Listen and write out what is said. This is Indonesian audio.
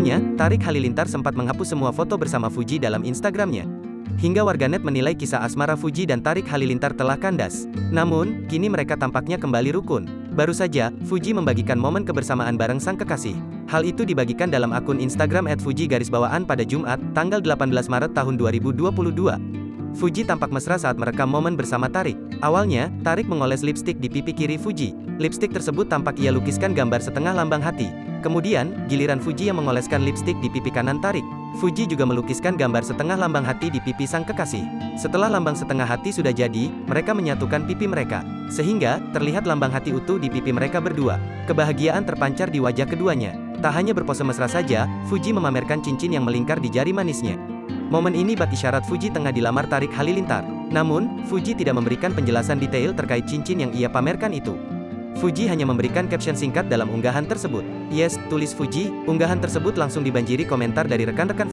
Sebelumnya, Tarik Halilintar sempat menghapus semua foto bersama Fuji dalam Instagramnya. Hingga warganet menilai kisah asmara Fuji dan Tarik Halilintar telah kandas. Namun, kini mereka tampaknya kembali rukun. Baru saja, Fuji membagikan momen kebersamaan bareng sang kekasih. Hal itu dibagikan dalam akun Instagram @fuji_bawaan pada Jumat, tanggal 18 Maret tahun 2022. Fuji tampak mesra saat merekam momen bersama Tarik. Awalnya, Tarik mengoles lipstik di pipi kiri Fuji. Lipstik tersebut tampak ia lukiskan gambar setengah lambang hati. Kemudian, giliran Fuji yang mengoleskan lipstik di pipi kanan Tarik. Fuji juga melukiskan gambar setengah lambang hati di pipi sang kekasih. Setelah lambang setengah hati sudah jadi, mereka menyatukan pipi mereka. Sehingga, terlihat lambang hati utuh di pipi mereka berdua. Kebahagiaan terpancar di wajah keduanya. Tak hanya berpose mesra saja, Fuji memamerkan cincin yang melingkar di jari manisnya. Momen ini bak isyarat Fuji tengah dilamar Tarik Halilintar. Namun, Fuji tidak memberikan penjelasan detail terkait cincin yang ia pamerkan itu. Fuji hanya memberikan caption singkat dalam unggahan tersebut. "Yes," tulis Fuji. Unggahan tersebut langsung dibanjiri komentar dari rekan-rekan